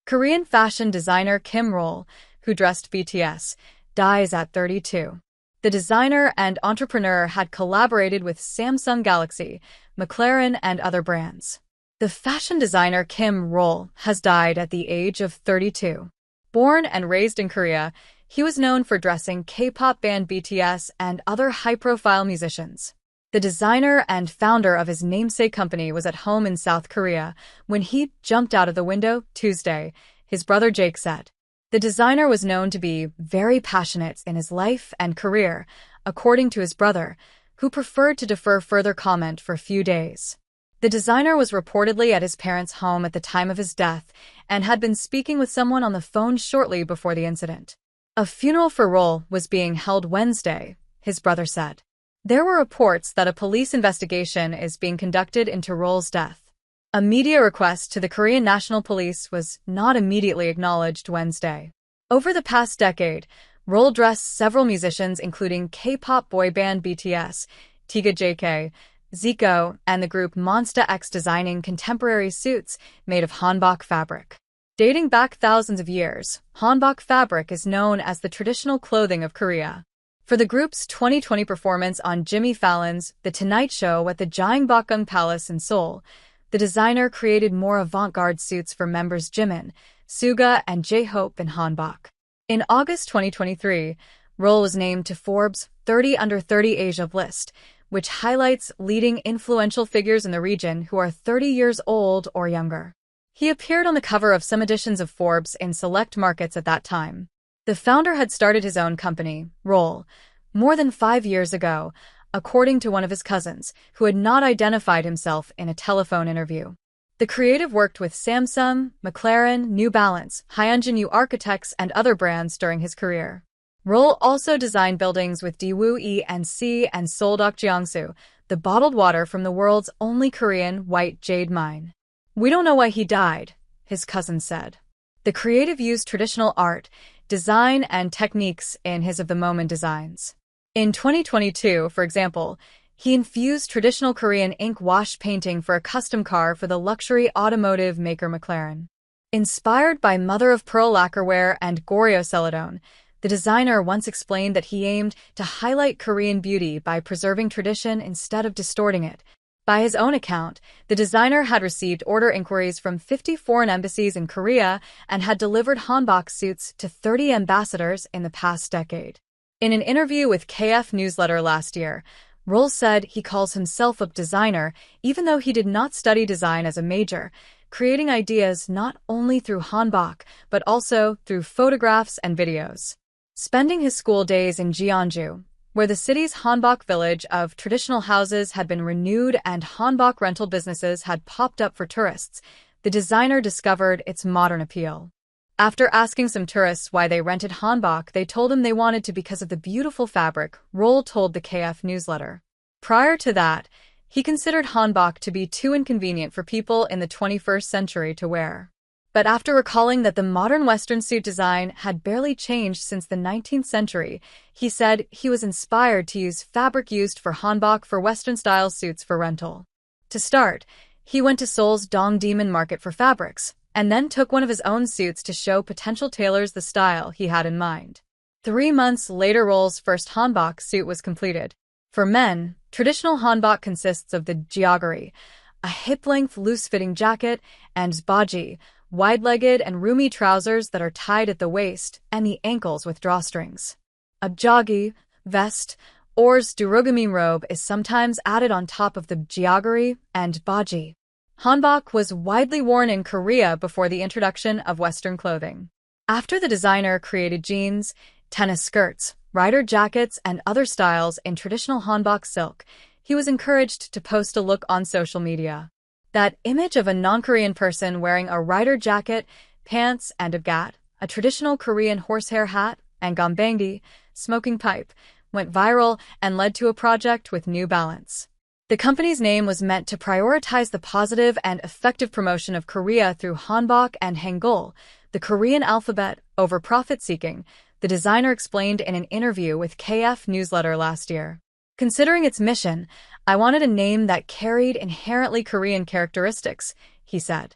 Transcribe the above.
Korean fashion designer Kim Rieul, who dressed BTS, dies at 32. The designer and entrepreneur had collaborated with Samsung Galaxy, McLaren, and other brands. The fashion designer Kim Rieul has died at the age of 32. Born and raised in Korea, he was known for dressing K-pop band BTS and other high-profile musicians. The designer and founder of his namesake company was at home in South Korea when he jumped out of the window Tuesday, his brother Jake said. The designer was known to be very passionate in his life and career, according to his brother, who preferred to defer further comment for a few days. The designer was reportedly at his parents' home at the time of his death and had been speaking with someone on the phone shortly before the incident. A funeral for Rieul was being held Wednesday, his brother said. There were reports that a police investigation is being conducted into Rieul's death. A media request to the Korean National Police was not immediately acknowledged Wednesday. Over the past decade, Rieul dressed several musicians including K-pop boy band BTS, Tiga JK, Zico, and the group Monsta X, designing contemporary suits made of hanbok fabric. Dating back thousands of years, hanbok fabric is known as the traditional clothing of Korea. For the group's 2020 performance on Jimmy Fallon's The Tonight Show at the Gyeongbokgung Palace in Seoul, the designer created more avant-garde suits for members Jimin, Suga, and J-Hope in hanbok. In August 2023, Rieul was named to Forbes' 30 Under 30 Asia list, which highlights leading influential figures in the region who are 30 years old or younger. He appeared on the cover of some editions of Forbes in select markets at that time. The founder had started his own company, Rieul, more than 5 years ago, according to one of his cousins, who had not identified himself in a telephone interview. The creative worked with Samsung, McLaren, New Balance, Hyunjin Yu Architects, and other brands during his career. Rieul also designed buildings with Daewoo E&C and Seoldok Jiangsu, the bottled water from the world's only Korean white jade mine. We don't know why he died, his cousin said. The creative used traditional art, design, and techniques in his of-the-moment designs. In 2022, for example, he infused traditional Korean ink wash painting for a custom car for the luxury automotive maker McLaren. Inspired by mother-of-pearl lacquerware and Goryeo celadone, the designer once explained that he aimed to highlight Korean beauty by preserving tradition instead of distorting it. By his own account, the designer had received order inquiries from 50 foreign embassies in Korea and had delivered hanbok suits to 30 ambassadors in the past decade. In an interview with KF Newsletter last year, Rieul said he calls himself a designer even though he did not study design as a major, creating ideas not only through hanbok but also through photographs and videos. Spending his school days in Jeonju, where the city's hanbok village of traditional houses had been renewed and hanbok rental businesses had popped up for tourists, the designer discovered its modern appeal. After asking some tourists why they rented hanbok, they told him they wanted to because of the beautiful fabric, Rieul told the KF Newsletter. Prior to that, he considered hanbok to be too inconvenient for people in the 21st century to wear. But after recalling that the modern Western suit design had barely changed since the 19th century, he said he was inspired to use fabric used for hanbok for Western-style suits for rental. To start, he went to Seoul's Dongdaemun market for fabrics, and then took one of his own suits to show potential tailors the style he had in mind. 3 months later, Rieul's first hanbok suit was completed. For men, traditional hanbok consists of the jeogori, a hip-length loose-fitting jacket, and baji, wide-legged and roomy trousers that are tied at the waist and the ankles with drawstrings. A jeoggi, vest, or durogami robe is sometimes added on top of the jeogori and baji. Hanbok was widely worn in Korea before the introduction of Western clothing. After the designer created jeans, tennis skirts, rider jackets, and other styles in traditional hanbok silk, he was encouraged to post a look on social media. That image of a non-Korean person wearing a rider jacket, pants, and a gat, a traditional Korean horsehair hat, and gombangi, smoking pipe, went viral and led to a project with New Balance. The company's name was meant to prioritize the positive and effective promotion of Korea through hanbok and hangul, the Korean alphabet, over profit-seeking, the designer explained in an interview with KF Newsletter last year. Considering its mission, I wanted a name that carried inherently Korean characteristics, he said.